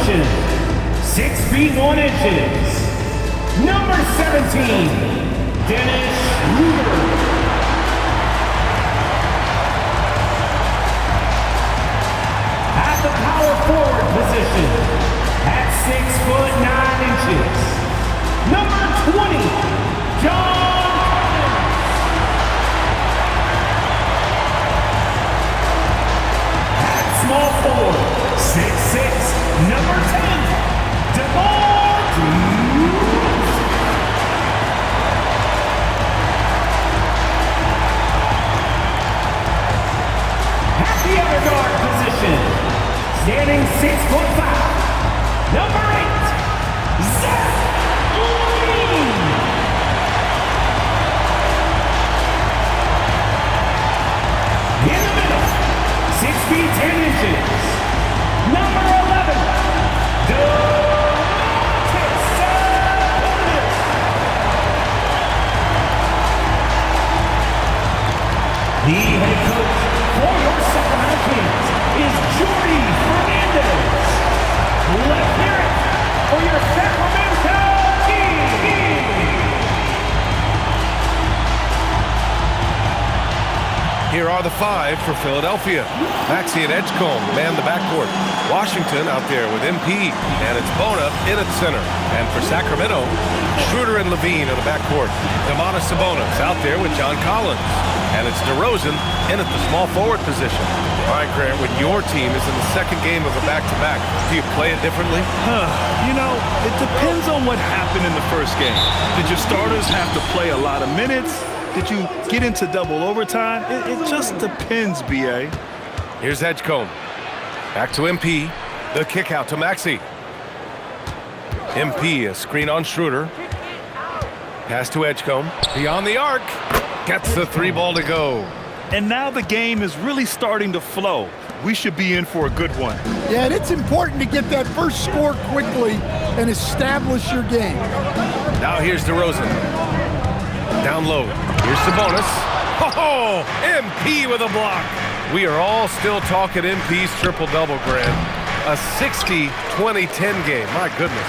position, 6 feet 1 inches, number 17, Dennis Schroeder. At the power forward position, at 6 foot 9 inches, number 20, John. At small forward, 6'6", number 10, DeMar. At the other guard position, standing 6'5", number 8, SAC Quadruple. In the middle, 6 feet 10 inches, number 11, the head coach for your Sacramento Kings is Jordy Fernandez. Let's hear it for your Sacramento Kings. Here are the 5 for Philadelphia. Maxey and Edgecombe man the backcourt. Washington out there with MP, and it's Bona in at center. And for Sacramento, Schroeder and Levine in the backcourt. Domantas Sabonis out there with John Collins. And it's DeRozan in at the small forward position. All right, Grant, when your team is in the second game of a back-to-back, do you play it differently? You know, it depends on what happened in the first game. Did your starters have to play a lot of minutes? Did you get into double overtime? It just depends, B.A. Here's Edgecombe. Back to MP. The kick out to Maxey. MP, a screen on Schroeder. Pass to Edgecombe. Beyond the arc. Gets the 3 ball to go. And now the game is really starting to flow. We should be in for a good one. Yeah, and it's important to get that first score quickly and establish your game. Now here's DeRozan. Down low. Here's Sabonis. Oh, MP with a block. We are all still talking MP's triple-double, Grant. A 60-20-10 game. My goodness.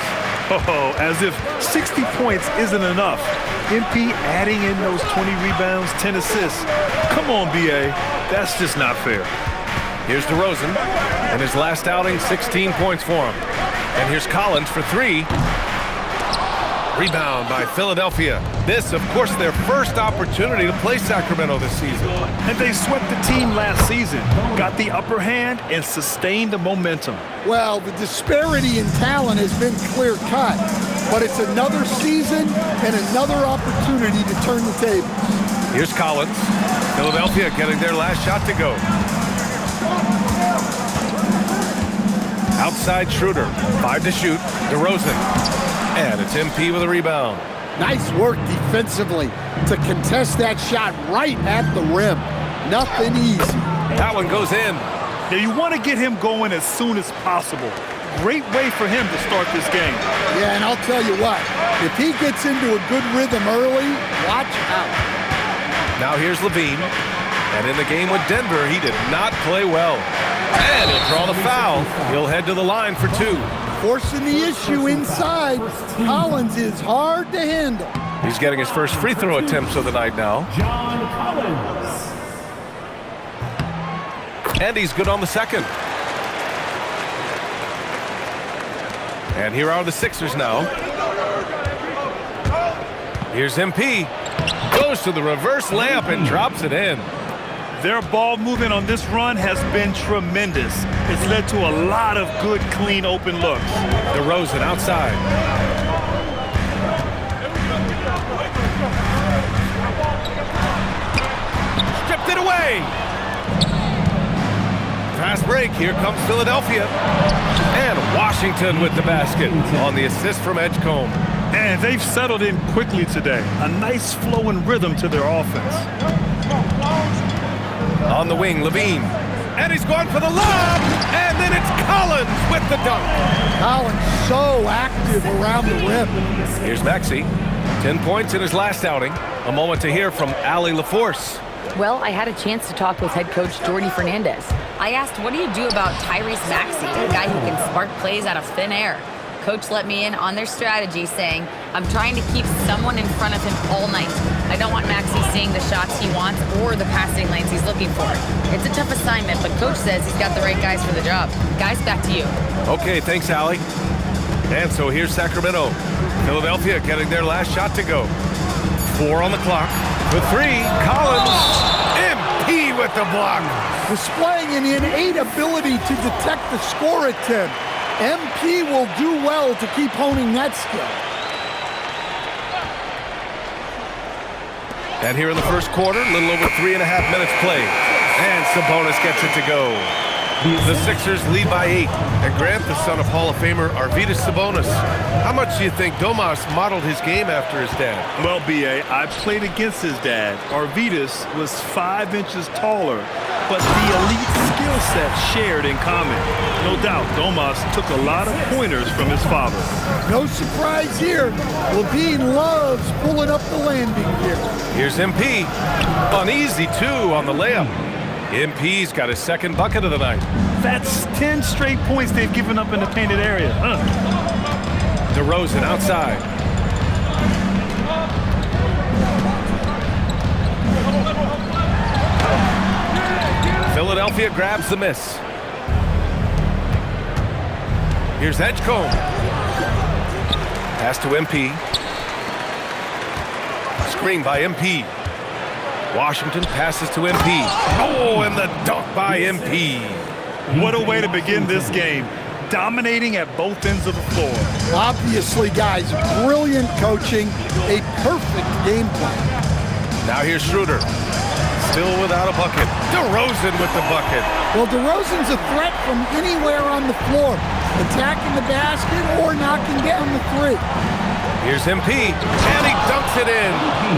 Oh, as if 60 points isn't enough. MP adding in those 20 rebounds, 10 assists. Come on, B.A. That's just not fair. Here's DeRozan. In his last outing, 16 points for him. And here's Collins for 3. Rebound by Philadelphia. This, of course, their first opportunity to play Sacramento this season. And they swept the team last season, got the upper hand, and sustained the momentum. Well, the disparity in talent has been clear-cut, but it's another season and another opportunity to turn the tables. Here's Collins. Philadelphia getting their last shot to go. Outside Schroeder. 5 to shoot. DeRozan. And it's MP with a rebound. Nice work defensively to contest that shot right at the rim. Nothing easy. That one goes in. Now you want to get him going as soon as possible. Great way for him to start this game. Yeah, and I'll tell you what, if he gets into a good rhythm early, watch out. Now here's Levine. And in the game with Denver, he did not play well. And he'll draw the foul. He'll head to the line for 2. Forcing the issue inside. Collins is hard to handle. He's getting his first free throw attempts of the night now. John Collins. And he's good on the second. And here are the Sixers now. Here's MP. Goes to the reverse layup and drops it in. Their ball movement on this run has been tremendous. It's led to a lot of good, clean, open looks. DeRozan outside. Stripped it away. Fast break. Here comes Philadelphia. And Washington with the basket on the assist from Edgecombe. And they've settled in quickly today. A nice flow and rhythm to their offense. On the wing, Levine. And he's going for the lob. And then it's Collins with the dunk. Collins so active around the rim. Here's Maxey. 10 points in his last outing. A moment to hear from Allie LaForce. Well, I had a chance to talk with head coach Jordy Fernandez. I asked, what do you do about Tyrese Maxey, a guy who can spark plays out of thin air? Coach let me in on their strategy, saying, I'm trying to keep someone in front of him all night. I don't want Maxey seeing the shots he wants or the passing lanes he's looking for. It's a tough assignment, but Coach says he's got the right guys for the job. Guys, back to you. Okay, thanks, Allie. And so here's Sacramento. Philadelphia getting their last shot to go. 4 on the clock. For 3, Collins. MP with the block. Displaying an innate ability to detect the score attempt. MP will do well to keep honing that skill. And here in the first quarter, a little over 3.5 minutes played. And Sabonis gets it to go. The Sixers lead by 8. And Grant, the son of Hall of Famer Arvydas Sabonis. How much do you think Domas modeled his game after his dad? Well, B.A., I played against his dad. Arvydas was 5 inches taller, but the elite skill set shared in common. No doubt, Domas took a lot of pointers from his father. No surprise here. Levine loves pulling up the landing gear. Here's MP. Uneasy, too, on the layup. MP's got his second bucket of the night. That's 10 straight points they've given up in the painted area. DeRozan outside. Philadelphia grabs the miss. Here's Edgecombe. Pass to MP. Screen by MP. Washington passes to MP. Oh, and the dunk by MP. What a way to begin this game. Dominating at both ends of the floor. Obviously, guys, brilliant coaching, a perfect game plan. Now here's Schroeder. Still without a bucket. DeRozan with the bucket. Well, DeRozan's a threat from anywhere on the floor, attacking the basket or knocking down the 3. Here's MP, and he dunks it in.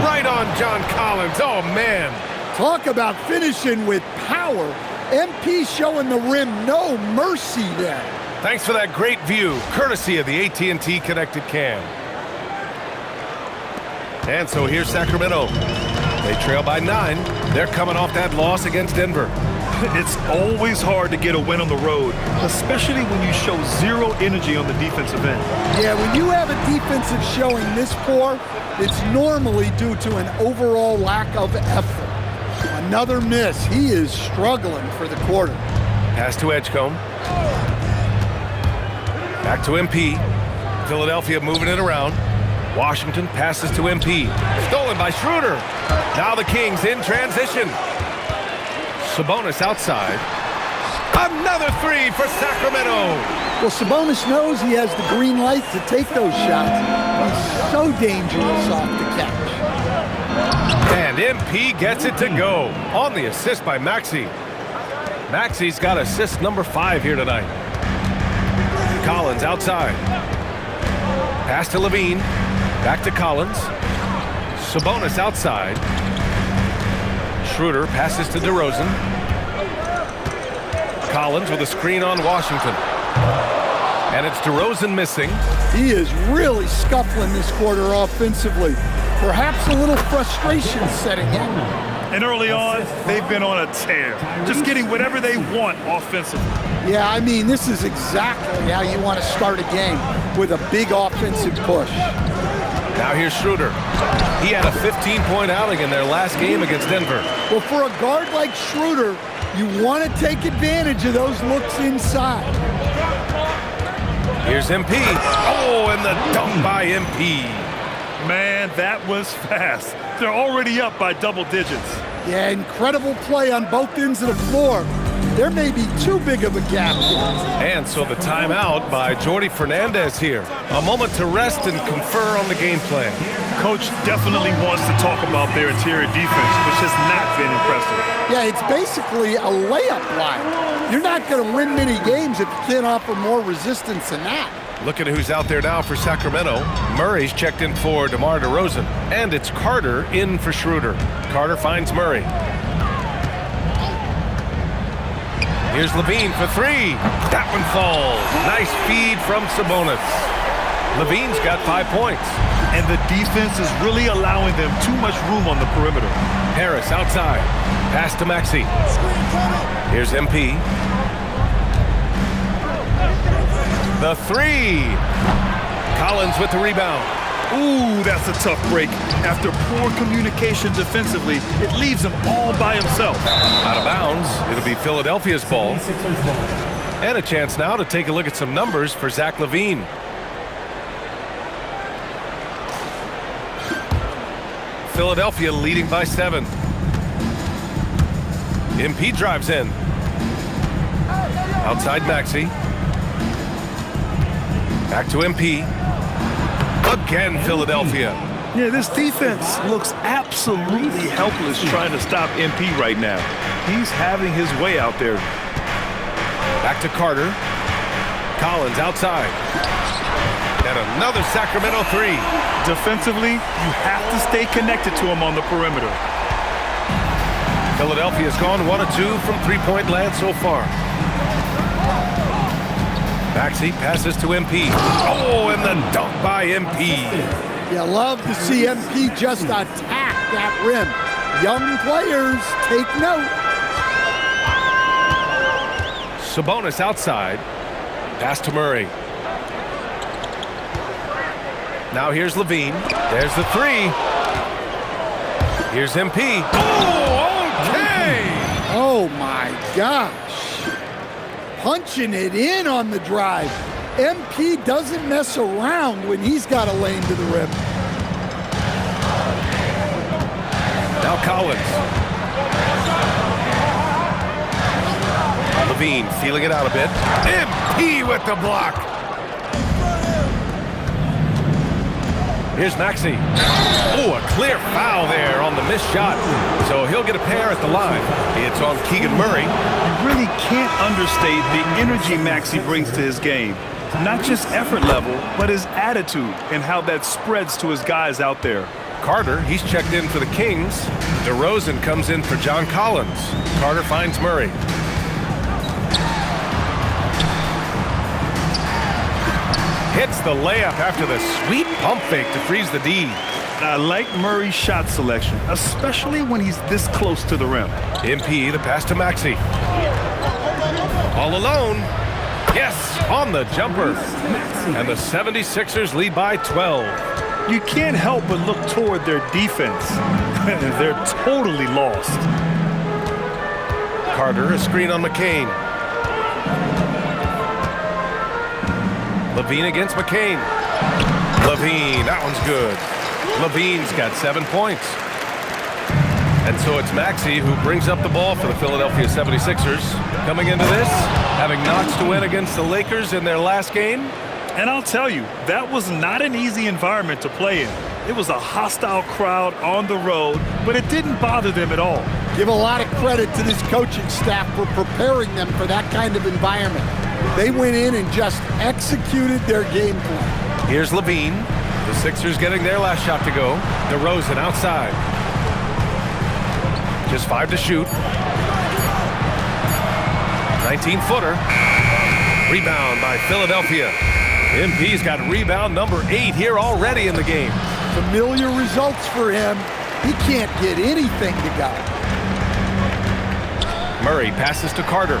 Right on John Collins. Oh, man. Talk about finishing with power. MP showing the rim no mercy there. Thanks for that great view, courtesy of the AT&T Connected Cam. And so here's Sacramento. They trail by 9. They're coming off that loss against Denver. It's always hard to get a win on the road, especially when you show zero energy on the defensive end. Yeah, when you have a defensive showing this poor, it's normally due to an overall lack of effort. Another miss. He is struggling for the quarter. Pass to Edgecombe. Back to MP. Philadelphia moving it around. Washington passes to MP. Stolen by Schroeder. Now the Kings in transition. Sabonis outside. Another 3 for Sacramento. Well, Sabonis knows he has the green light to take those shots. He's so dangerous off the catch. And MP gets it to go on the assist by Maxey. Maxey's got assist number 5 here tonight. Collins outside. Pass to Levine. Back to Collins. Sabonis outside. Schroeder passes to DeRozan. Collins with a screen on Washington. And it's DeRozan missing. He is really scuffling this quarter offensively. Perhaps a little frustration setting in. And early on, they've been on a tear, just getting whatever they want offensively. Yeah, I mean, this is exactly how you want to start a game, with a big offensive push. Now here's Schroeder. He had a 15-point outing in their last game against Denver. Well, for a guard like Schroeder, you want to take advantage of those looks inside. Here's MP. Oh, and the dunk by MP. Man, that was fast. They're already up by double digits. Yeah, incredible play on both ends of the floor. There may be too big of a gap here. And so the timeout by Jordi Fernandez here. A moment to rest and confer on the game plan. Coach definitely wants to talk about their interior defense, which has not been impressive. Yeah, it's basically a layup line. You're not going to win many games if you can't offer more resistance than that. Look at who's out there now for Sacramento. Murray's checked in for DeMar DeRozan. And it's Carter in for Schroeder. Carter finds Murray. Here's Levine for 3. That one falls. Nice feed from Sabonis. Levine's got 5 points. And the defense is really allowing them too much room on the perimeter. Harris outside. Pass to Maxey. Here's MP. The three. Collins with the rebound. Ooh, that's a tough break. After poor communication defensively, it leaves him all by himself. Out of bounds. It'll be Philadelphia's ball. And a chance now to take a look at some numbers for Zach LaVine. Philadelphia leading by 7. MP drives in. Outside Maxey. Back to MP. Again, Philadelphia. Yeah, this defense looks absolutely helpless trying to stop MP right now. He's having his way out there. Back to Carter. Collins outside. And another Sacramento three. Defensively, you have to stay connected to him on the perimeter. Philadelphia's gone 1 of 2 from three-point land so far. Maxey passes to MP. Oh, and the dunk by MP. You love to see MP just attack that rim. Young players, take note. Sabonis outside. Pass to Murray. Now here's LaVine. There's the three. Here's MP. Oh, okay! Oh my gosh. Punching it in on the drive. MP doesn't mess around when he's got a lane to the rim. Now Collins. LaVine feeling it out a bit. MP with the block. Here's Maxey. Oh, a clear foul there on the missed shot. So he'll get a pair at the line. It's on Keegan Murray. You really can't understate the energy Maxey brings to his game. Not just effort level, but his attitude and how that spreads to his guys out there. Carter, he's checked in for the Kings. DeRozan comes in for John Collins. Carter finds Murray. Hits the layup after the sweet pump fake to freeze the D. I like Murray's shot selection, especially when he's this close to the rim. MP, the pass to Maxey. All alone. Yes, on the jumper. And the 76ers lead by 12. You can't help but look toward their defense. They're totally lost. Carter, a screen on McCain. LaVine against McCain. LaVine, that one's good. LaVine's got 7 points. And so it's Maxey who brings up the ball for the Philadelphia 76ers. Coming into this, having notched to win against the Lakers in their last game. And I'll tell you, that was not an easy environment to play in. It was a hostile crowd on the road, but it didn't bother them at all. Give a lot of credit to this coaching staff for preparing them for that kind of environment. They went in and just executed their game plan. Here's LaVine. The Sixers getting their last shot to go. DeRozan outside. Just 5 to shoot. 19-footer. Rebound by Philadelphia. MP's got rebound number 8 here already in the game. Familiar results for him. He can't get anything to go. Murray passes to Carter.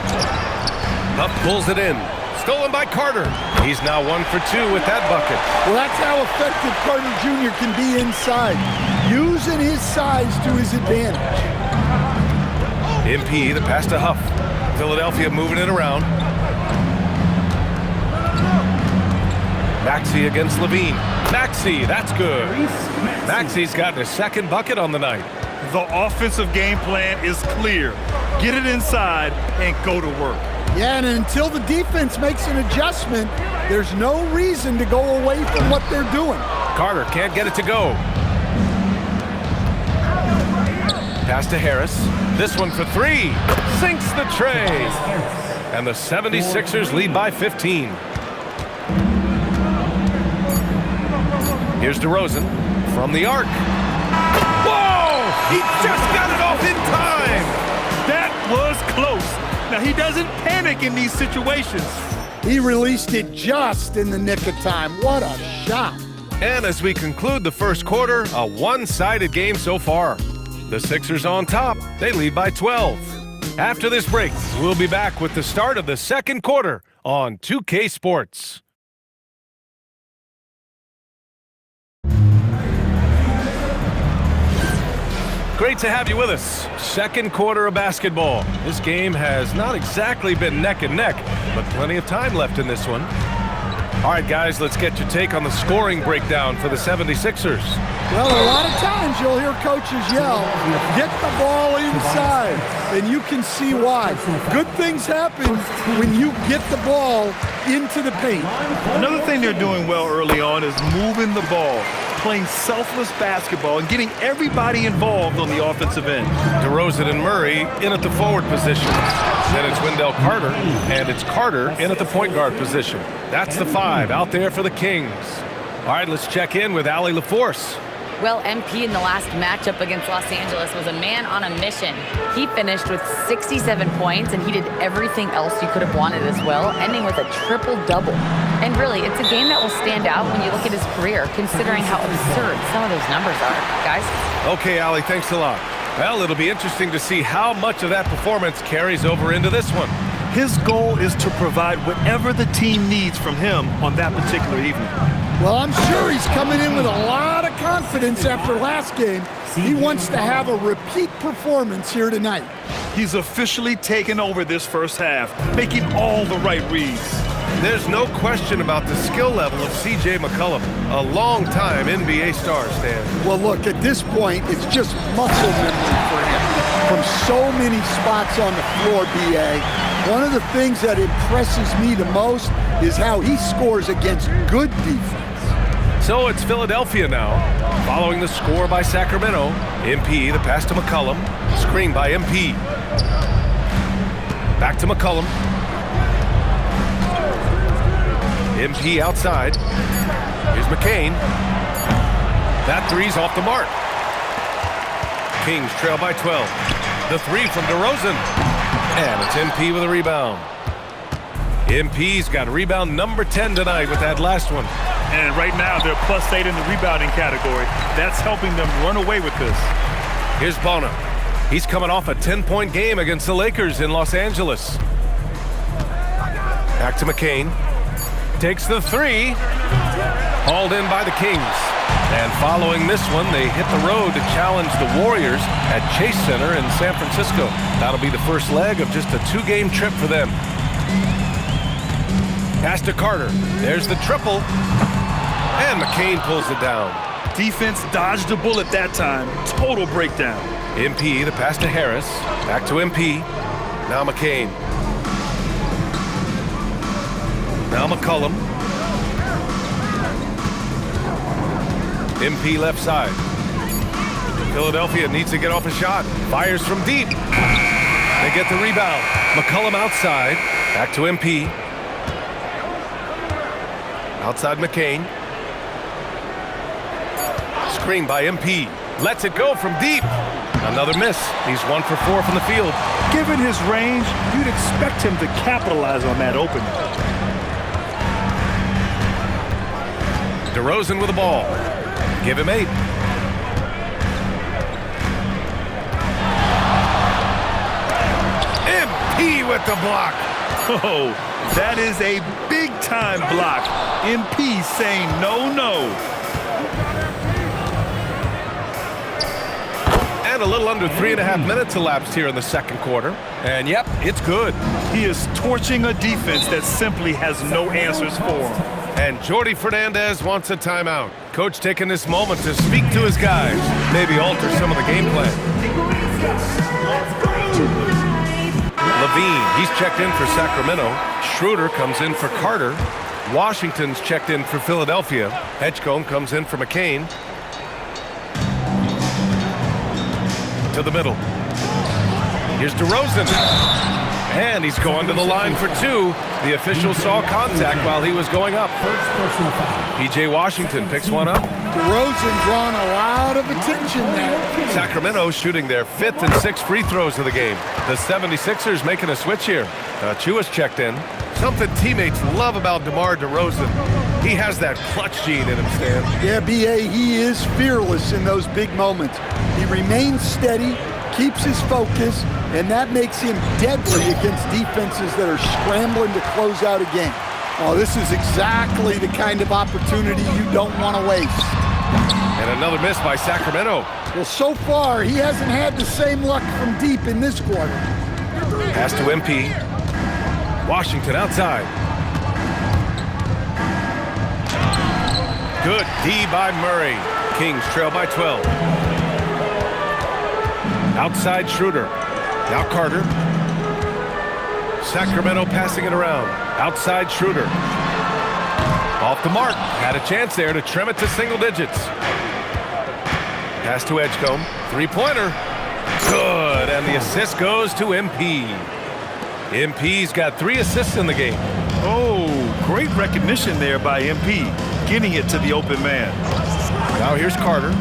Huff pulls it in. Stolen by Carter. He's now 1 for 2 with that bucket. Well, that's how effective Carter Jr. can be inside, using his size to his advantage. MP, the pass to Huff. Philadelphia moving it around. Maxey against LaVine. Maxey, that's good. Maxey's gotten his 2nd bucket on the night. The offensive game plan is clear. Get it inside and go to work. Yeah, and until the defense makes an adjustment, there's no reason to go away from what they're doing. Carter can't get it to go. Pass to Harris. This one for 3. Sinks the tray. And the 76ers lead by 15. Here's DeRozan from the arc. Whoa! He just got it off in time! That was close. Now, he doesn't panic in these situations. He released it just in the nick of time. What a shot. And as we conclude the first quarter, a one-sided game so far. The Sixers on top. They lead by 12. After this break, we'll be back with the start of the second quarter on 2K Sports. Great to have you with us. Second quarter of basketball. This game has not exactly been neck and neck, but plenty of time left in this one. All right, guys, let's get your take on the scoring breakdown for the 76ers. Well, a lot of times you'll hear coaches yell, get the ball inside, and you can see why. Good things happen when you get the ball into the paint. Another thing they're doing well early on is moving the ball, playing selfless basketball, and getting everybody involved on the offensive end. DeRozan and Murray in at the forward positions. Then it's Wendell Carter, and it's Carter in at the point guard position. That's the 5 out there for the Kings. All right, let's check in with Allie LaForce. Well, MP in the last matchup against Los Angeles was a man on a mission. He finished with 67 points, and he did everything else you could have wanted as well, ending with a triple-double. And really, it's a game that will stand out when you look at his career, considering how absurd some of those numbers are. Guys? Okay, Allie, thanks a lot. Well, it'll be interesting to see how much of that performance carries over into this one. His goal is to provide whatever the team needs from him on that particular evening. Well, I'm sure he's coming in with a lot of confidence after last game. He wants to have a repeat performance here tonight. He's officially taken over this first half, making all the right reads. There's no question about the skill level of C.J. McCollum, a long-time NBA star, Stan. Well, look, at this point, it's just muscle memory for him. From so many spots on the floor, B.A., one of the things that impresses me the most is how he scores against good defense. So it's Philadelphia now, following the score by Sacramento. MP, the pass to McCollum, screen by MP. Back to McCollum. MP outside. Here's McCain. That three's off the mark. Kings trail by 12. The 3 from DeRozan. And it's MP with a rebound. MP's got rebound number 10 tonight with that last one. And right now, they're +8 in the rebounding category. That's helping them run away with this. Here's Bona. He's coming off a 10-point game against the Lakers in Los Angeles. Back to McCain. Takes the 3. Hauled in by the Kings. And following this one, they hit the road to challenge the Warriors at Chase Center in San Francisco. That'll be the first leg of just a 2-game trip for them. Pass to Carter. There's the triple. And McCain pulls it down. Defense dodged a bullet that time. Total breakdown. MP, the pass to Harris. Back to MP. Now McCain. Now McCollum. MP left side. Philadelphia needs to get off a shot. Fires from deep. They get the rebound. McCollum outside. Back to MP. Outside McCain. Screen by MP. Lets it go from deep. Another miss. He's 1 for 4 from the field. Given his range, you'd expect him to capitalize on that opening. DeRozan with the ball. Give him 8. MP with the block. Oh, that is a big-time block. MP saying no, no. And a little under 3.5 minutes elapsed here in the second quarter. And yep, it's good. He is torching a defense that simply has no answers for him. And Jordi Fernandez wants a timeout. Coach taking this moment to speak to his guys, maybe alter some of the game plan. Levine, he's checked in for Sacramento. Schroeder comes in for Carter. Washington's checked in for Philadelphia. Edgecombe comes in for McCain. To the middle. Here's DeRozan. And he's going to the line for 2. The official saw contact while he was going up. P.J. Washington picks one up. DeRozan drawing a lot of attention there. Sacramento shooting their 5th and 6th free throws of the game. The 76ers making a switch here. Chua's checked in. Something teammates love about DeMar DeRozan. He has that clutch gene in him, Stan. Yeah, B.A., he is fearless in those big moments. He remains steady, keeps his focus, and that makes him deadly against defenses that are scrambling to close out a game. Oh, this is exactly the kind of opportunity you don't want to waste. And another miss by Sacramento. Well, so far, he hasn't had the same luck from deep in this quarter. Pass to MP. Washington outside. Good D by Murray. Kings trail by 12. Outside Schroeder. Now Carter. Sacramento passing it around. Outside Schroeder. Off the mark. Had a chance there to trim it to single digits. Pass to Edgecombe. Three-pointer. Good. And the assist goes to MP. MP's got 3 assists in the game. Oh, great recognition there by MP, getting it to the open man. Now here's Carter.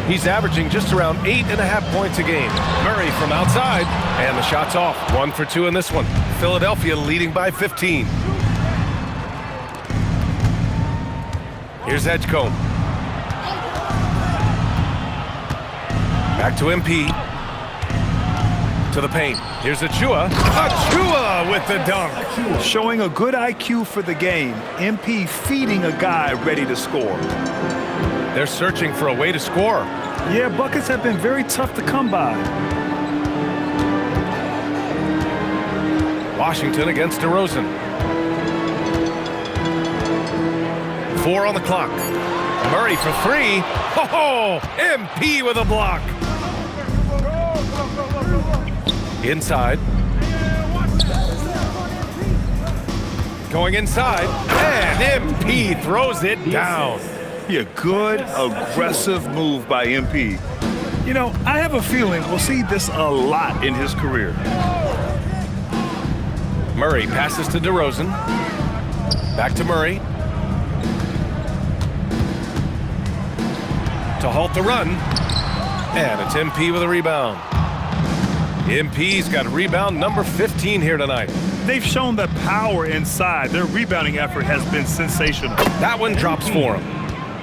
He's averaging just around 8.5 points a game. Murray from outside, and the shot's off. 1 for 2 in this one. Philadelphia leading by 15. Here's Edgecombe. Back to MP. To the paint. Here's Achua. Achua with the dunk. Showing a good IQ for the game. MP feeding a guy ready to score. They're searching for a way to score. Yeah, buckets have been very tough to come by. Washington against DeRozan. 4 on the clock. Murray for 3. Oh, MP with a block. Inside. Going inside. And MP throws it down. Yeah, good, aggressive move by MP. You know, I have a feeling we'll see this a lot in his career. Murray passes to DeRozan. Back to Murray. To halt the run. And it's MP with a rebound. MP's got rebound number 15 here tonight. They've shown the power inside. Their rebounding effort has been sensational. That one drops for him.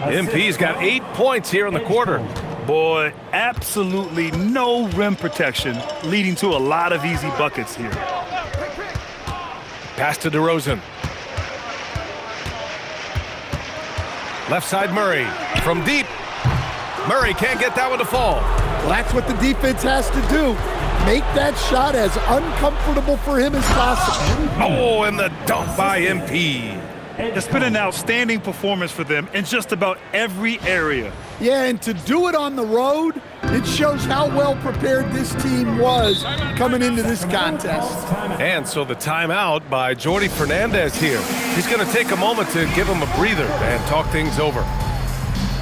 MP's got 8 points here in the quarter. Boy, absolutely no rim protection, leading to a lot of easy buckets here. Pass to DeRozan. Left side Murray. From deep. Murray can't get that one to fall. Well, that's what the defense has to do. Make that shot as uncomfortable for him as possible. Oh, and the dunk by MP. It's been an outstanding performance for them in just about every area. Yeah, and to do it on the road, it shows how well prepared this team was coming into this contest. And so the timeout by Jordi Fernandez here. He's going to take a moment to give him a breather and talk things over.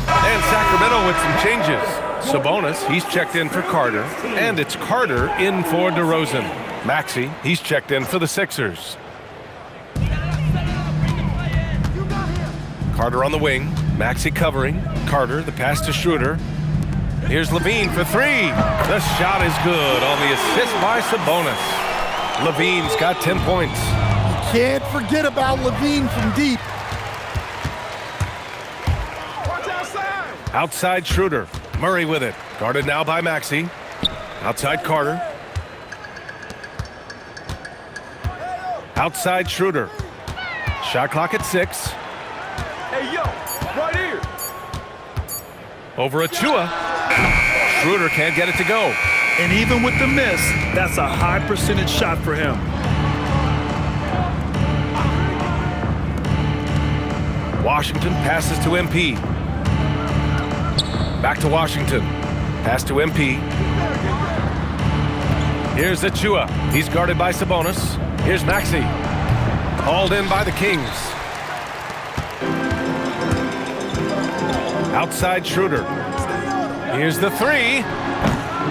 And Sacramento with some changes. Sabonis, he's checked in for Carter. And it's Carter in for DeRozan. Maxey, he's checked in for the Sixers. Carter on the wing. Maxey covering. Carter, the pass to Schroeder. Here's Levine for 3. The shot is good on the assist by Sabonis. Levine's got 10 points. You can't forget about Levine from deep. Outside Schroeder. Murray with it. Guarded now by Maxey. Outside Carter. Outside Schroeder. Shot clock at 6. Hey, yo, right here. Over Achua. Schroeder can't get it to go. And even with the miss, that's a high percentage shot for him. Washington passes to MP. Back to Washington. Pass to MP. Here's Achua. He's guarded by Sabonis. Here's Maxey. Hauled in by the Kings. Outside Schroeder. Here's the 3.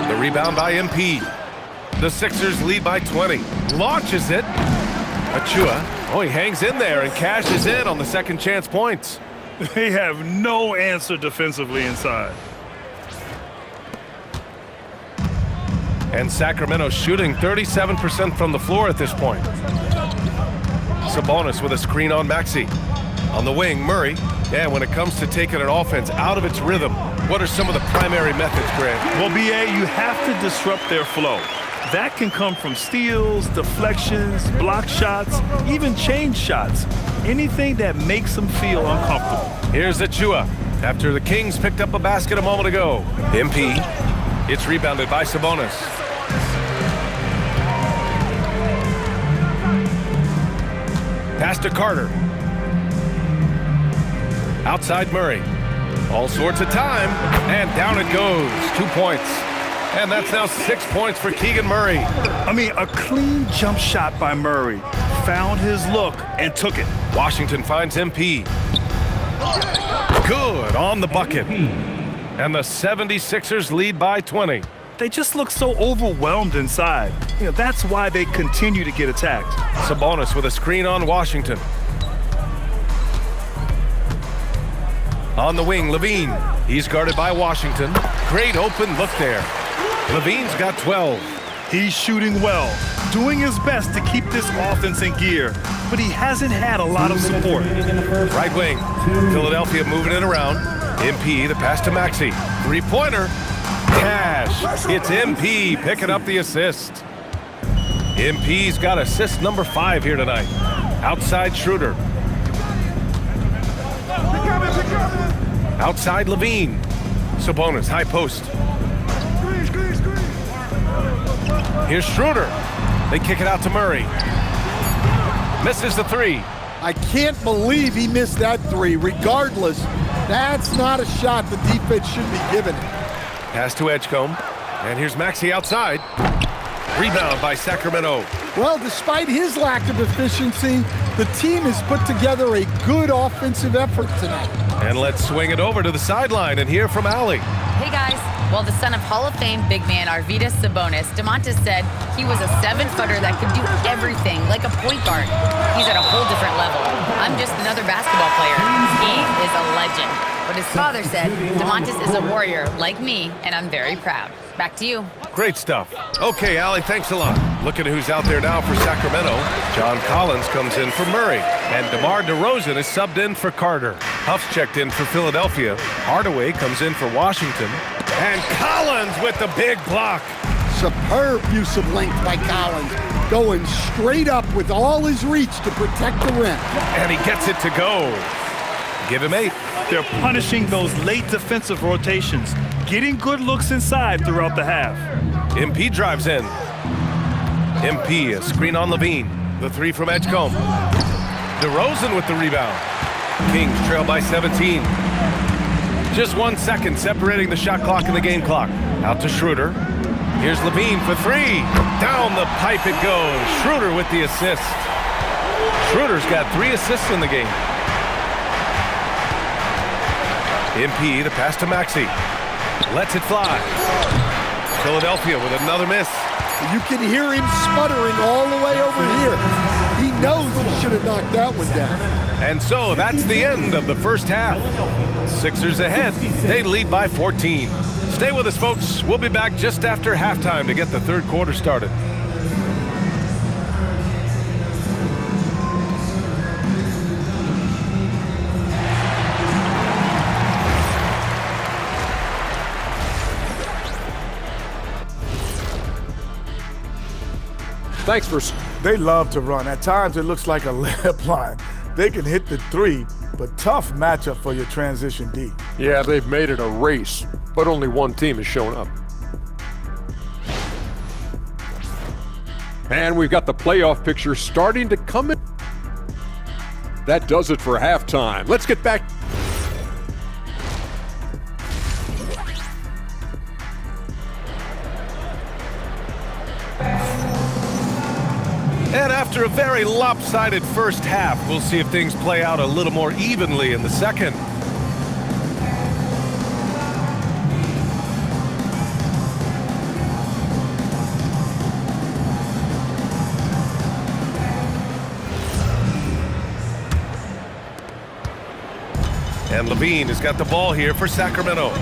The rebound by MP. The Sixers lead by 20. Launches it. Achua. Oh, he hangs in there and cashes in on the second chance points. They have no answer defensively inside. And Sacramento shooting 37% from the floor at this point. Sabonis with a screen on Maxey. On the wing, Murray. And when it comes to taking an offense out of its rhythm, what are some of the primary methods, Grant? Well, BA, you have to disrupt their flow. That can come from steals, deflections, block shots, even change shots. Anything that makes them feel uncomfortable. Here's Achua after the Kings picked up a basket a moment ago. MP. It's rebounded by Sabonis. Pass to Carter. Outside Murray. All sorts of time, and down it goes. 2 points. And that's now 6 points for Keegan Murray. I mean, a clean jump shot by Murray. Found his look and took it. Washington finds MP. Good on the bucket. And the 76ers lead by 20. They just look so overwhelmed inside. You know, that's why they continue to get attacked. Sabonis with a screen on Washington. On the wing, Levine. He's guarded by Washington. Great open look there. Levine's got 12. He's shooting well, doing his best to keep this offense in gear, but he hasn't had a lot of support. Right wing, Philadelphia moving it around. MP, the pass to Maxey. Three-pointer. Cash. It's MP picking up the assist. MP's got assist number 5 here tonight. Outside Schroeder. Outside Levine. Sabonis, high post. Here's Schroeder. They kick it out to Murray. Misses the 3. I can't believe he missed that 3. Regardless, that's not a shot the defense should be giving him. Pass to Edgecombe. And here's Maxey outside. Rebound by Sacramento. Well, despite his lack of efficiency, the team has put together a good offensive effort tonight. And let's swing it over to the sideline and hear from Allie. Hey guys, well, the son of Hall of Fame big man Arvydas Sabonis, DeMontis said he was a 7-footer that could do everything like a point guard. He's at a whole different level. I'm just another basketball player. He is a legend. But his father said DeMontis is a warrior like me, and I'm very proud. Back to you. Great stuff. Okay, Allie, thanks a lot. Looking at who's out there now for Sacramento. John Collins comes in for Murray. And DeMar DeRozan is subbed in for Carter. Huff's checked in for Philadelphia. Hardaway comes in for Washington. And Collins with the big block. Superb use of length by Collins, going straight up with all his reach to protect the rim. And he gets it to go. Give him 8. They're punishing those late defensive rotations, getting good looks inside throughout the half. MP drives in. MP, a screen on Levine. The 3 from Edgecombe. DeRozan with the rebound. Kings trail by 17. Just 1 second separating the shot clock and the game clock. Out to Schroeder. Here's Levine for 3. Down the pipe it goes. Schroeder with the assist. Schroeder's got 3 assists in the game. MP, the pass to Maxey. Lets it fly. Philadelphia with another miss. You can hear him sputtering all the way over here. He knows he should have knocked that one down. And so that's the end of the first half. Sixers ahead. They lead by 14. Stay with us, folks. We'll be back just after halftime to get the third quarter started. Thanks for... They love to run. At times, it looks like a layup line. They can hit the 3, but tough matchup for your transition D. Yeah, they've made it a race, but only one team has shown up. And we've got the playoff picture starting to come in. That does it for halftime. Let's get back. And after a very lopsided first half, we'll see if things play out a little more evenly in the second. And Levine has got the ball here for Sacramento.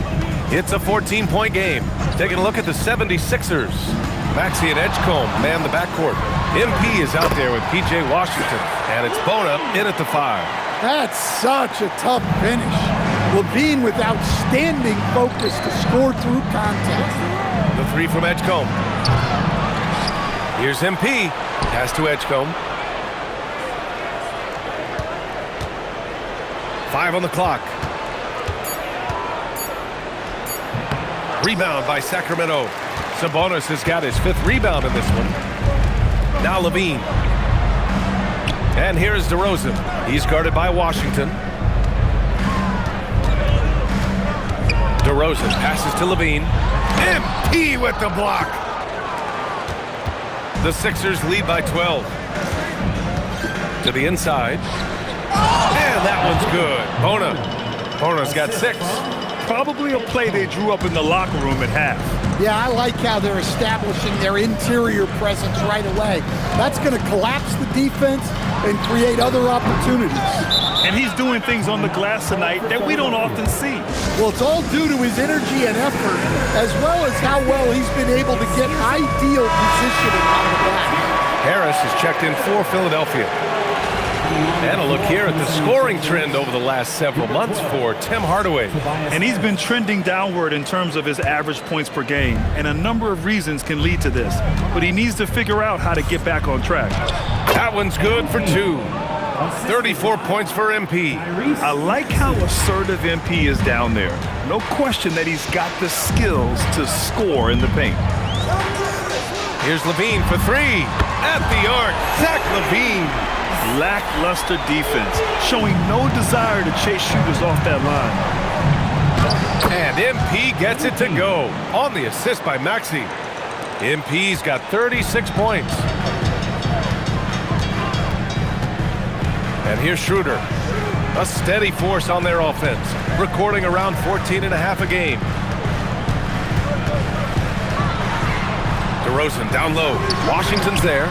It's a 14-point game. Taking a look at the 76ers. Maxey and Edgecombe man the backcourt. MP is out there with P.J. Washington, and it's Bona in at the 5. That's such a tough finish. Levine with outstanding focus to score through contact. The 3 from Edgecombe. Here's MP. Pass to Edgecombe. 5 on the clock. Rebound by Sacramento. Sabonis has got his 5th rebound in this one. Now Levine. And here's DeRozan. He's guarded by Washington. DeRozan passes to Levine. MP with the block. The Sixers lead by 12. To the inside. And that one's good. Bona's got 6. Probably a play they drew up in the locker room at half. Yeah, I like how they're establishing their interior presence right away. That's going to collapse the defense and create other opportunities. And he's doing things on the glass tonight that we don't often see. Well, it's all due to his energy and effort, as well as how well he's been able to get ideal positioning on the glass. Harris is checked in for Philadelphia. And a look here at the scoring trend over the last several months for Tim Hardaway. And he's been trending downward in terms of his average points per game, and a number of reasons can lead to this. But he needs to figure out how to get back on track. That one's good for 2. 34 points for MP. I like how assertive MP is down there. No question that he's got the skills to score in the paint. Here's Levine for 3. At the arc, Zach Levine. Lackluster defense, showing no desire to chase shooters off that line. And MP gets it to go on the assist by Maxey. MP's got 36 points. And here's Schroeder. A steady force on their offense, recording around 14.5 a game. DeRozan down low. Washington's there.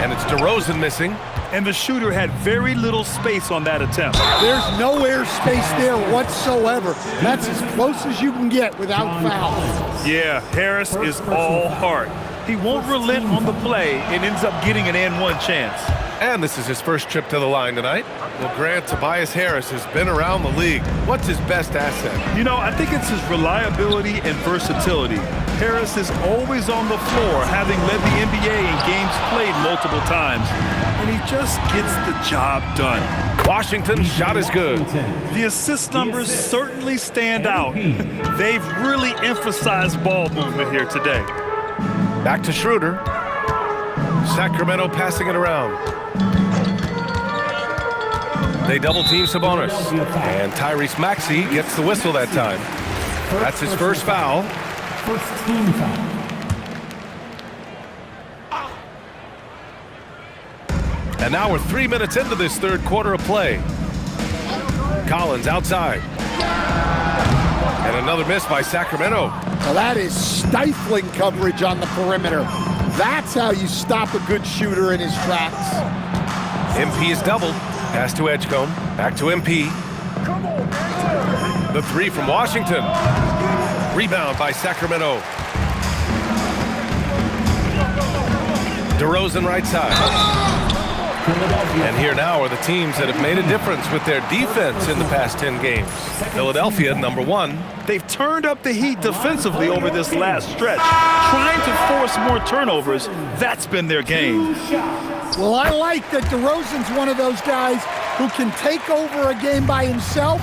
And it's DeRozan missing. And the shooter had very little space on that attempt. There's no air space there whatsoever. That's as close as you can get without foul. Yeah, Harris is all heart. He won't relent on the play and ends up getting an and-one chance. And this is his first trip to the line tonight. Well, Grant, Tobias Harris has been around the league. What's his best asset? You know, I think it's his reliability and versatility. Harris is always on the floor, having led the NBA in games played multiple times. And he just gets the job done. Washington's shot is good. The assist numbers certainly stand out. They've really emphasized ball movement here today. Back to Schroeder. Sacramento passing it around. They double-team Sabonis. And Tyrese Maxey gets the whistle that time. That's his first foul. First team foul. And now we're 3 minutes into this third quarter of play. Collins outside. And another miss by Sacramento. Now that is stifling coverage on the perimeter. That's how you stop a good shooter in his tracks. MP is doubled. Pass to Edgecombe. Back to MP. The 3 from Washington. Rebound by Sacramento. DeRozan right side. And here now are the teams that have made a difference with their defense in the past 10 games. Philadelphia, number 1. They've turned up the heat defensively over this last stretch, trying to force more turnovers. That's been their game. Well, I like that DeRozan's one of those guys who can take over a game by himself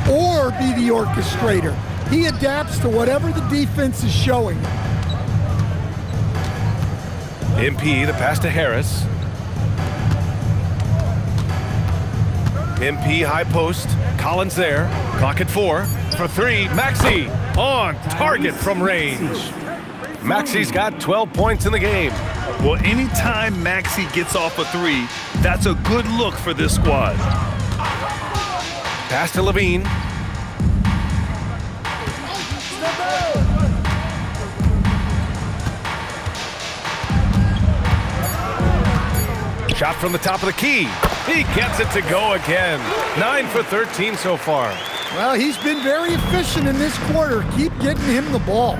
or be the orchestrator. He adapts to whatever the defense is showing. MP, the pass to Harris. MP high post. Collins there. Clock at 4. For 3. Maxey on target from range. Maxey's got 12 points in the game. Well, anytime Maxey gets off a 3, that's a good look for this squad. Pass to Levine. Shot from the top of the key. He gets it to go again. 9 for 13 so far. Well, he's been very efficient in this quarter. Keep getting him the ball.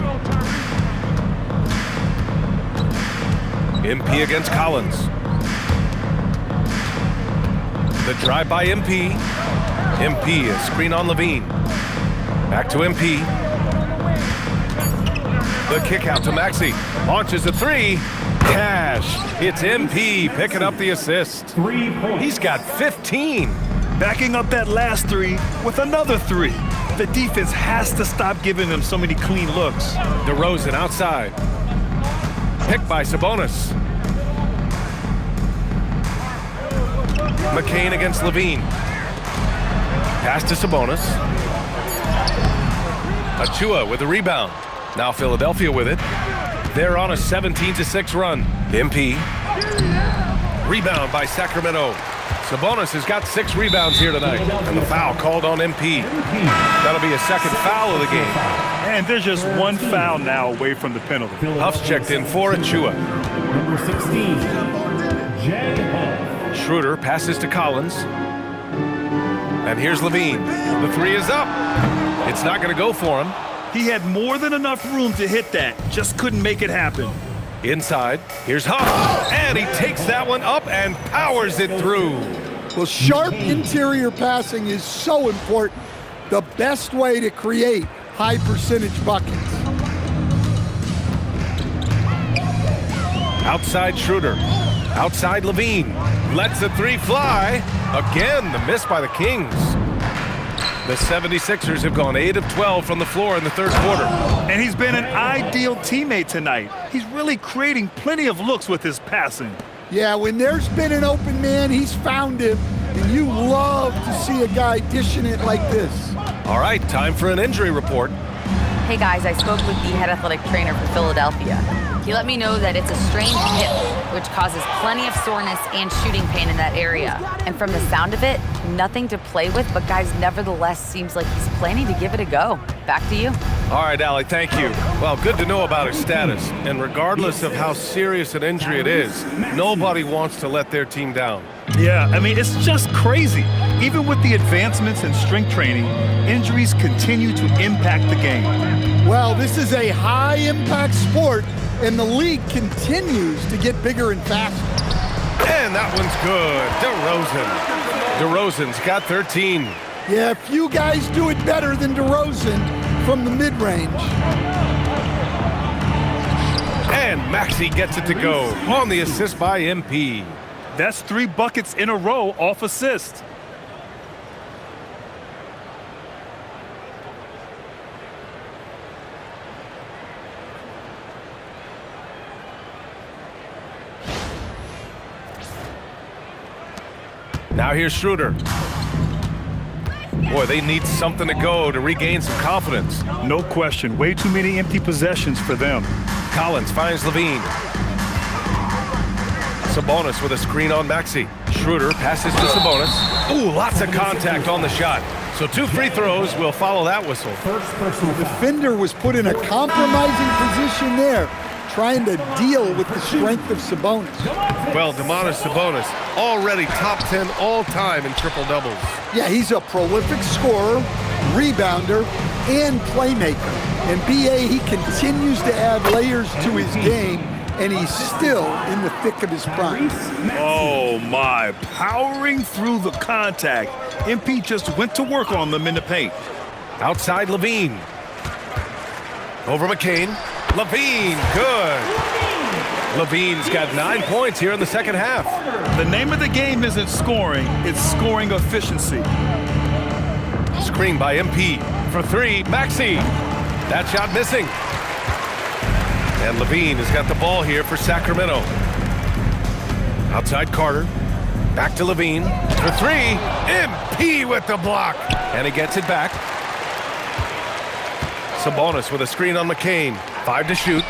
MP against Collins. The drive by MP. MP, a screen on Levine. Back to MP. The kick out to Maxey. Launches a three. Cash. It's MP picking up the assist. 3 points. He's got 15. Backing up that last three with another three. The defense has to stop giving them so many clean looks. DeRozan outside. Picked by Sabonis. McCain against Levine. Pass to Sabonis. Achua with the rebound. Now Philadelphia with it. They're on a 17-6 run. MP. Rebound by Sacramento. Sabonis has got 6 rebounds here tonight. And the foul called on MP. That'll be a second foul of the game. And there's just one foul now away from the penalty. Huff's checked in for Achua. Number 16, Jay Huff. Schroeder passes to Collins. And here's Levine. The three is up. It's not going to go for him. He had more than enough room to hit that, just couldn't make it happen. Inside, here's Huff, and he takes that one up and powers it through. Well, sharp interior passing is so important. The best way to create high percentage buckets. Outside Schroeder, outside Levine, lets the three fly. Again, the miss by the Kings. The 76ers have gone 8 of 12 from the floor in the third quarter. And he's been an ideal teammate tonight. He's really creating plenty of looks with his passing. Yeah, when there's been an open man, he's found him. And you love to see a guy dishing it like this. All right, time for an injury report. Hey guys, I spoke with the head athletic trainer for Philadelphia. He let me know that it's a strained hip, which causes plenty of soreness and shooting pain in that area. And from the sound of it, nothing to play with, but guys, nevertheless, seems like he's planning to give it a go. Back to you. All right, Allie, thank you. Well, good to know about his status. And regardless of how serious an injury it is, nobody wants to let their team down. Yeah, I mean, it's just crazy. Even with the advancements in strength training, injuries continue to impact the game. Well, this is a high-impact sport, and the league continues to get bigger and faster. And that one's good. DeRozan's got 13. Yeah, few guys do it better than DeRozan from the mid-range. And Maxey gets it to go on the assist by MP. That's 3 buckets in a row off assist. Now here's Schroeder. Boy, they need something to go to regain some confidence. No question. Way too many empty possessions for them. Collins finds Levine. Sabonis with a screen on Maxey. Schroeder passes to Sabonis. Ooh, lots of contact on the shot. So 2 free throws will follow that whistle. First personal The foul. defender was put in a compromising position there, trying to deal with the strength of Sabonis. Well, Domantas Sabonis, already top 10 all-time in triple-doubles. Yeah, he's a prolific scorer, rebounder, and playmaker. And BA, he continues to add layers to his game, and he's still in the thick of his prime. Oh my, powering through the contact. MP just went to work on them in the paint. Outside Levine. Over McCain. Levine, good. Levine's got 9 points here in the second half. The name of the game isn't scoring, it's scoring efficiency. Screen by MP. For 3, Maxey. That shot missing. And Levine has got the ball here for Sacramento. Outside Carter. Back to Levine. For 3, MP with the block. And he gets it back. Sabonis with a screen on McCain. 5 to shoot.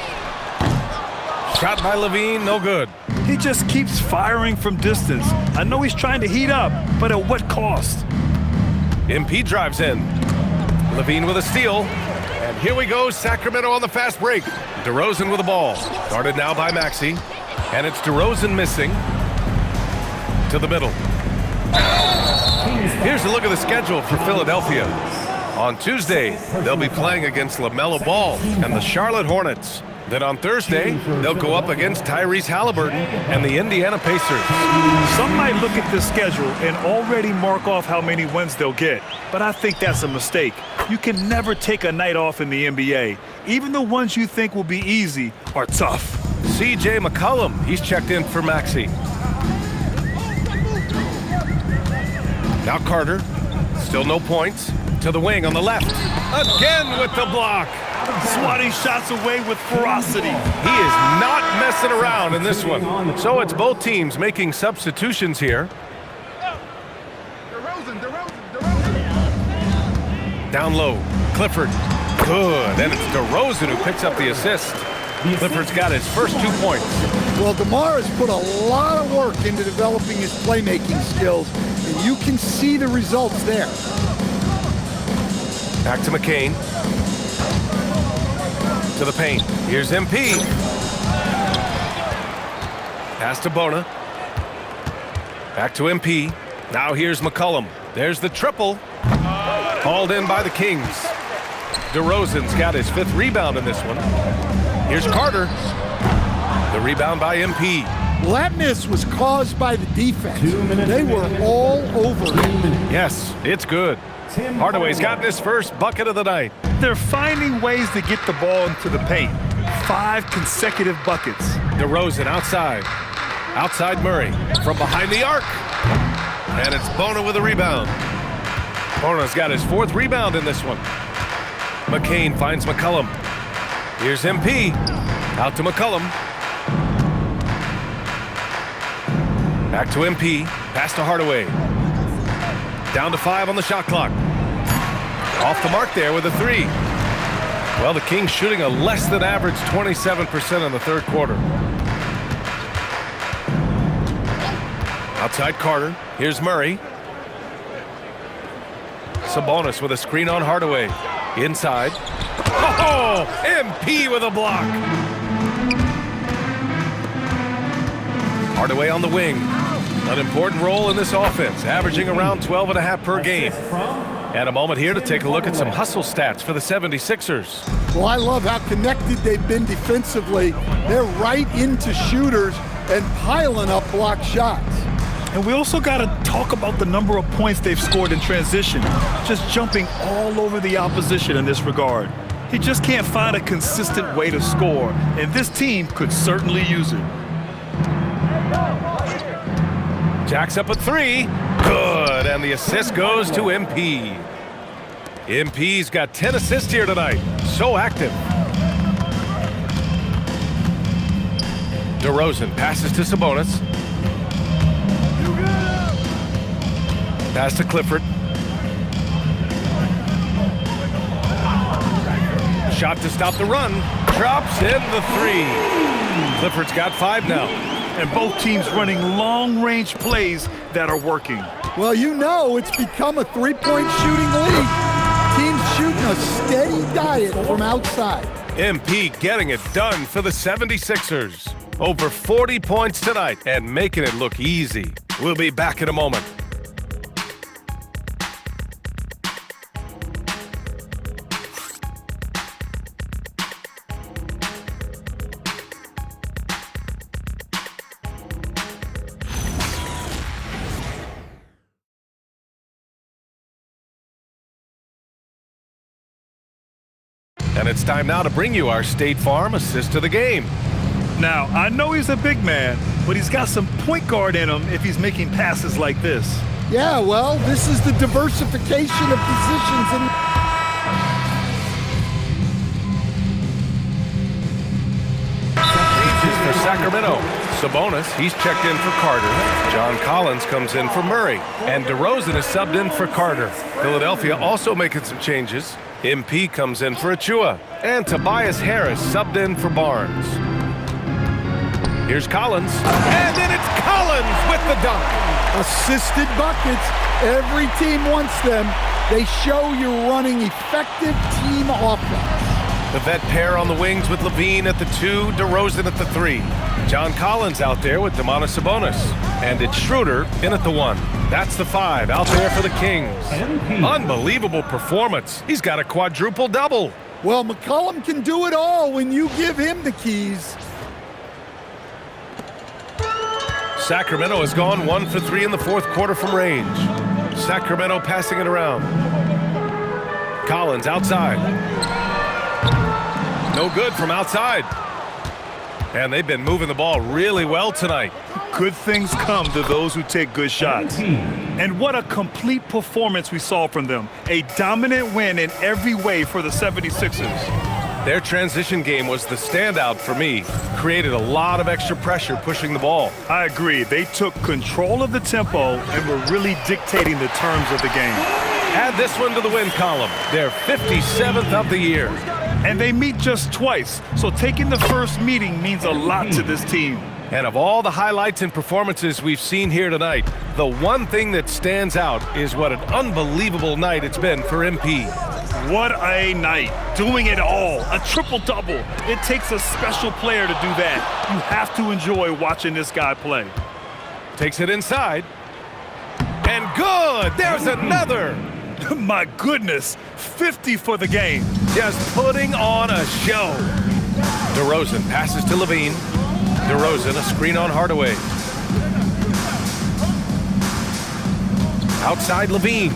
Shot by Levine, no good. He just keeps firing from distance. I know he's trying to heat up, but at what cost? MP drives in. Levine with a steal. And here we go, Sacramento on the fast break. DeRozan with the ball. Guarded now by Maxey. And it's DeRozan missing. To the middle. Here's a look at the schedule for Philadelphia. On Tuesday, they'll be playing against LaMelo Ball and the Charlotte Hornets. Then on Thursday, they'll go up against Tyrese Halliburton and the Indiana Pacers. Some might look at this schedule and already mark off how many wins they'll get, but I think that's a mistake. You can never take a night off in the NBA. Even the ones you think will be easy are tough. C.J. McCollum, he's checked in for Maxey. Now Carter, still no points. To the wing on the left. Again with the block. Swatting shots away with ferocity. He is not messing around in this one. So it's both teams making substitutions here. Down low, Clifford. Good, and it's DeRozan who picks up the assist. Clifford's got his first 2 points. Well, DeMar has put a lot of work into developing his playmaking skills, and you can see the results there. Back to McCain. To the paint. Here's MP. Pass to Bona. Back to MP. Now here's McCollum. There's the triple. Hauled in by the Kings. DeRozan's got his 5th rebound in this one. Here's Carter. The rebound by MP. Well, that miss was caused by the defense. They were all over him. Yes, it's good. Hardaway's gotten his first bucket of the night. They're finding ways to get the ball into the paint. 5 consecutive buckets. DeRozan outside. Outside Murray. From behind the arc. And it's Bona with a rebound. Bona's got his 4th rebound in this one. McCain finds McCollum. Here's MP. Out to McCollum. Back to MP. Pass to Hardaway. Down to 5 on the shot clock. Off the mark there with a 3. Well, the Kings shooting a less than average 27% in the 3rd quarter. Outside Carter. Here's Murray. Sabonis with a screen on Hardaway. Inside. Oh, MP with a block. Hardaway on the wing. An important role in this offense, averaging around 12.5 per game. And a moment here to take a look at some hustle stats for the 76ers. Well, I love how connected they've been defensively. They're right into shooters and piling up block shots. And we also got to talk about the number of points they've scored in transition, just jumping all over the opposition in this regard. He just can't find a consistent way to score, and this team could certainly use it. Jacks up a 3. Good, and the assist goes to MP. MP's got 10 assists here tonight. So active. DeRozan passes to Sabonis. Pass to Clifford. Shot to stop the run. Drops in the 3. Clifford's got 5 now. And both teams running long-range plays that are working. Well, you know it's become a 3-point shooting league. Teams shooting a steady diet from outside. MP getting it done for the 76ers. Over 40 points tonight and making it look easy. We'll be back in a moment. And it's time now to bring you our State Farm assist of the game. Now, I know he's a big man, but he's got some point guard in him if he's making passes like this. Yeah, well, this is the diversification of positions in. Changes for Sacramento. Sabonis, he's checked in for Carter. John Collins comes in for Murray. And DeRozan is subbed in for Carter. Philadelphia also making some changes. MP comes in for Achua. And Tobias Harris subbed in for Barnes. Here's Collins. And then it's Collins with the dunk. Assisted buckets. Every team wants them. They show you're running effective team offense. The vet pair on the wings with Levine at the 2, DeRozan at the 3. John Collins out there with Domantas Sabonis. And it's Schroeder in at the 1. That's the 5 out there for the Kings. Unbelievable performance. He's got a quadruple double. Well, McCollum can do it all when you give him the keys. Sacramento has gone 1 for 3 in the fourth quarter from range. Sacramento passing it around. Collins outside. No good from outside. And they've been moving the ball really well tonight. Good things come to those who take good shots. And what a complete performance we saw from them. A dominant win in every way for the 76ers. Their transition game was the standout for me. Created a lot of extra pressure pushing the ball. I agree. They took control of the tempo and were really dictating the terms of the game. Add this one to the win column. They're 57th of the year. And they meet just twice, so taking the first meeting means a lot to this team. And of all the highlights and performances we've seen here tonight, the one thing that stands out is what an unbelievable night it's been for MP. What a night. Doing it all. A triple-double. It takes a special player to do that. You have to enjoy watching this guy play. Takes it inside. And good! There's another! My goodness. 50 for the game. Just putting on a show. DeRozan passes to Levine. DeRozan, a screen on Hardaway. Outside Levine.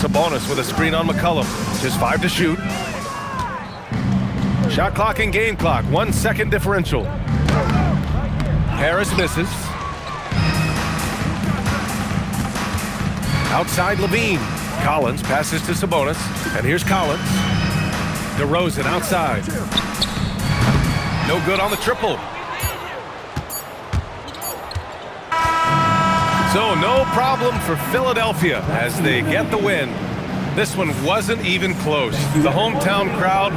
Sabonis with a screen on McCollum. Just 5 to shoot. Shot clock and game clock. 1 second differential. Harris misses. Outside Levine. Collins passes to Sabonis. And here's Collins. DeRozan outside. No good on the triple. So no problem for Philadelphia as they get the win. This one wasn't even close. The hometown crowd